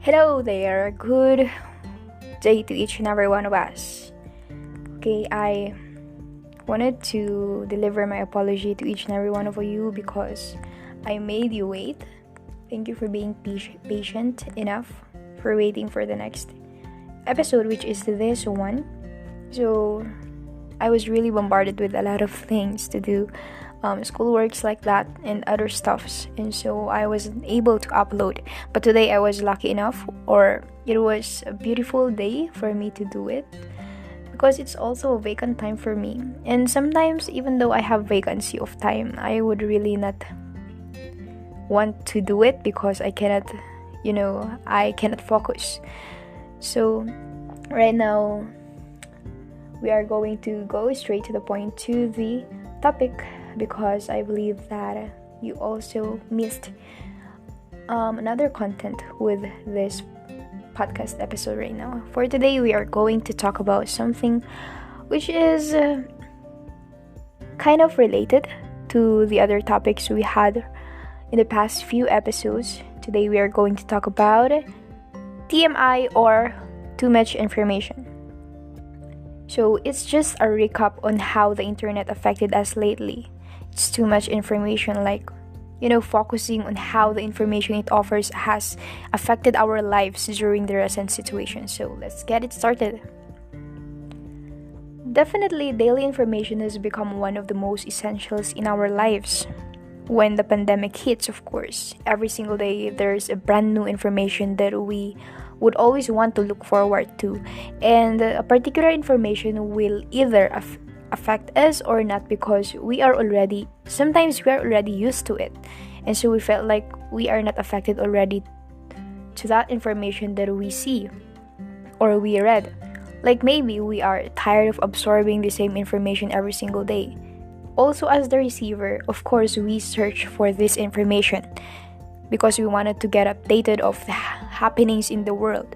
Hello there, good day to each and every one of us. Okay, I wanted to deliver my apology to each and every one of you because I made you wait. Thank you for being patient enough for waiting for the next episode, which is this one. So, I was really bombarded with a lot of things to do, schoolworks like that and other stuffs, and so I wasn't able to upload. But today I was lucky enough, or it was a beautiful day for me to do it, because it's also a vacant time for me. And sometimes, even though I have vacancy of time, I would really not want to do it because I cannot focus. So right now we are going to go straight to the point, to the topic, because I believe that you also missed another content with this podcast episode right now. For today, we are going to talk about something which is kind of related to the other topics we had in the past few episodes. Today, we are going to talk about TMI, or too much information. So it's just a recap on how the internet affected us lately. It's too much information, like, focusing on how the information it offers has affected our lives during the recent situation. So let's get it started. Definitely, daily information has become one of the most essentials in our lives. When the pandemic hits, of course, every single day there's a brand new information that we would always want to look forward to, and a particular information will either affect us or not, because sometimes we are already used to it, and so we felt like we are not affected already to that information that we see or we read. Like, maybe we are tired of absorbing the same information every single day. Also, as the receiver, of course, we search for this information because we wanted to get updated of the happenings in the world.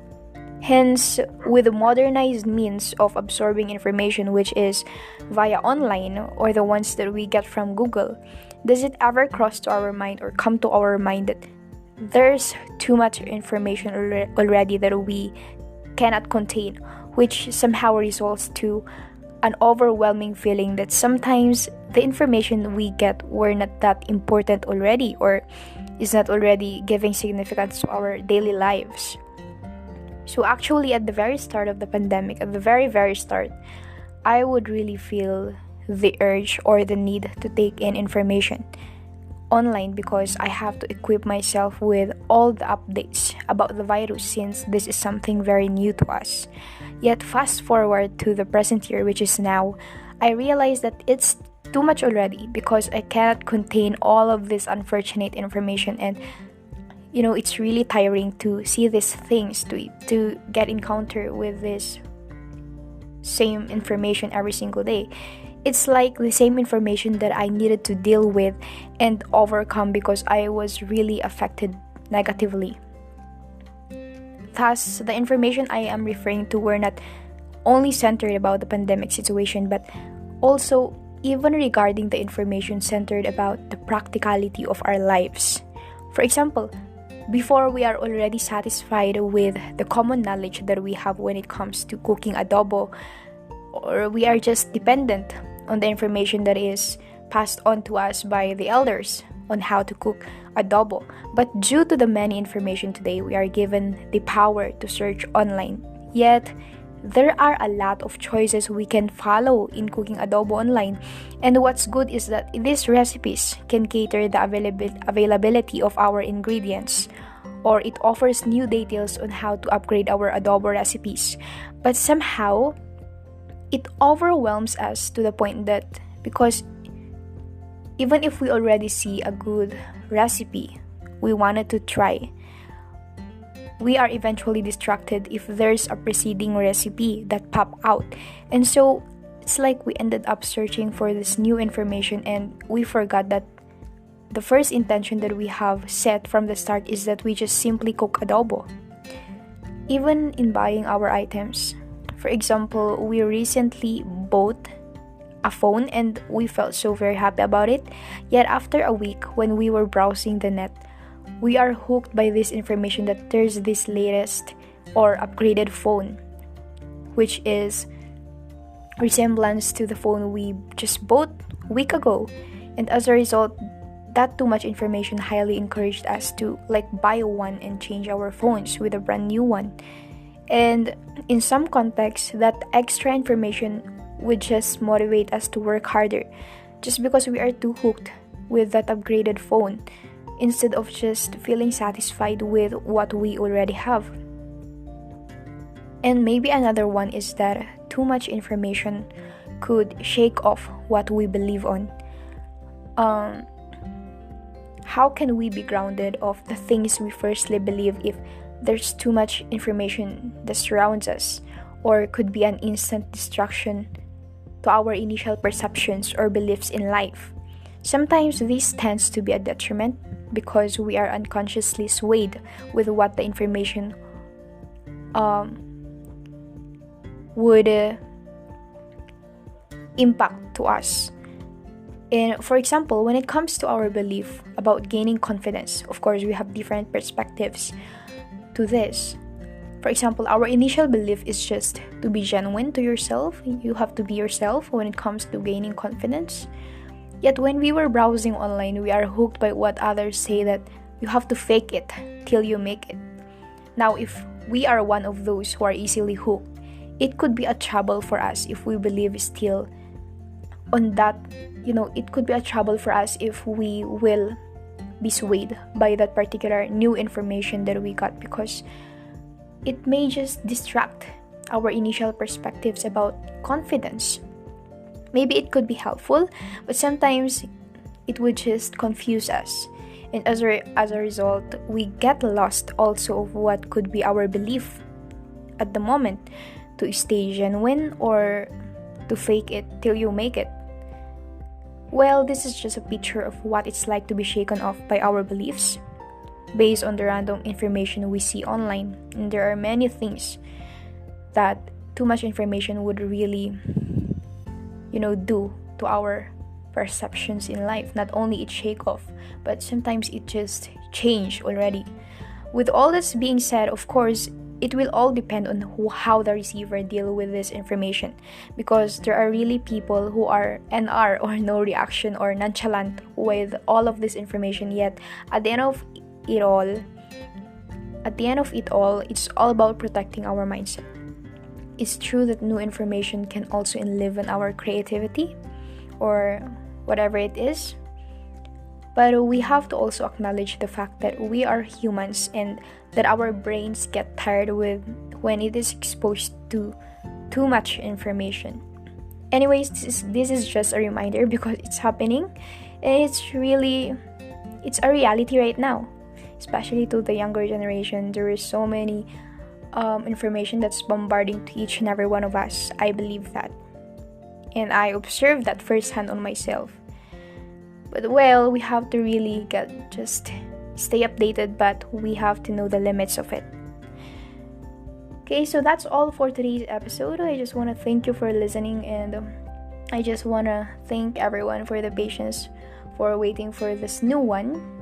Hence, with the modernized means of absorbing information, which is via online or the ones that we get from Google, does it ever cross to our mind or come to our mind that there's too much information already that we cannot contain, which somehow results to an overwhelming feeling that sometimes the information we get were not that important already, or is not already giving significance to our daily lives. So actually, at the very start of the pandemic, at the very, very start, I would really feel the urge or the need to take in information online, because I have to equip myself with all the updates about the virus, since this is something very new to us. Yet fast forward to the present year, which is now, I realize that it's too much already, because I cannot contain all of this unfortunate information, and it's really tiring to see these things, to get encounter with this same information every single day. It's like the same information that I needed to deal with and overcome, because I was really affected negatively. Thus, the information I am referring to were not only centered about the pandemic situation, but also even regarding the information centered about the practicality of our lives. For example, before, we are already satisfied with the common knowledge that we have when it comes to cooking adobo, or we are just dependent on the information that is passed on to us by the elders on how to cook adobo. But due to the many information today, we are given the power to search online. Yet, there are a lot of choices we can follow in cooking adobo online. And what's good is that these recipes can cater the availability of our ingredients, or it offers new details on how to upgrade our adobo recipes. But somehow, it overwhelms us to the point that, because even if we already see a good recipe we wanted to try, we are eventually distracted if there's a preceding recipe that pop out. And so it's like we ended up searching for this new information, and we forgot that the first intention that we have set from the start is that we just simply cook adobo. Even in buying our items, for example, we recently bought a phone and we felt so very happy about it. Yet after a week, when we were browsing the net, We are hooked by this information that there's this latest or upgraded phone, which is resemblance to the phone we just bought a week ago. And as a result, that too much information highly encouraged us to buy one and change our phones with a brand new one. And in some contexts, that extra information would just motivate us to work harder just because we are too hooked with that upgraded phone instead of just feeling satisfied with what we already have. And maybe another one is that too much information could shake off what we believe on. How can we be grounded of the things we firstly believe if there's too much information that surrounds us, or could be an instant distraction to our initial perceptions or beliefs in life? Sometimes this tends to be a detriment because we are unconsciously swayed with what the information would impact to us. And for example, when it comes to our belief about gaining confidence, of course, we have different perspectives to this. For example, our initial belief is just to be genuine to yourself. You have to be yourself when it comes to gaining confidence. Yet when we were browsing online, we are hooked by what others say that you have to fake it till you make it. Now, if we are one of those who are easily hooked, it could be a trouble for us if we believe still on that. It could be a trouble for us if we will be swayed by that particular new information that we got, because it may just distract our initial perspectives about confidence. Maybe it could be helpful, but sometimes it would just confuse us. And as a result, we get lost also of what could be our belief at the moment, to stay genuine or to fake it till you make it. Well, this is just a picture of what it's like to be shaken off by our beliefs based on the random information we see online. And there are many things that too much information would really, do to our perceptions in life. Not only it shake off, but sometimes it just change already. With all this being said, of course, it will all depend on how the receiver deal with this information, because there are really people who are NR or no reaction or nonchalant with all of this information. Yet at the end of it all, it's all about protecting our mindset. It's true that new information can also enliven our creativity or whatever it is, but we have to also acknowledge the fact that we are humans and that our brains get tired when it is exposed to too much information. Anyways, this is just a reminder because it's happening, and it's a reality right now, especially to the younger generation. There is so many information that's bombarding to each and every one of us. I believe that, and I observed that firsthand on myself. But well, we have to really just stay updated, but we have to know the limits of it. Okay, so that's all for today's episode. I just want to thank you for listening, and I just want to thank everyone for the patience for waiting for this new one.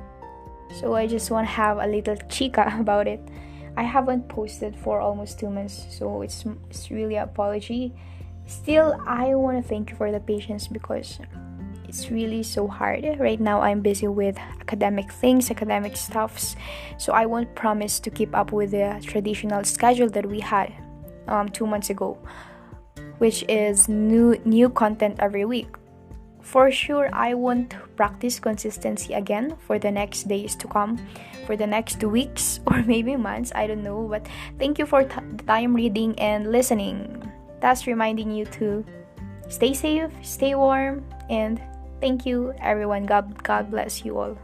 So I just want to have a little chica about it. I haven't posted for almost 2 months, so it's really an apology. Still, I want to thank you for the patience because it's really so hard. Right now, I'm busy with academic stuffs, so I won't promise to keep up with the traditional schedule that we had 2 months ago, which is new content every week. For sure, I won't practice consistency again for the next days to come, for the next weeks or maybe months, I don't know. But thank you for the time reading and listening. That's reminding you to stay safe, stay warm, and thank you, everyone. God bless you all.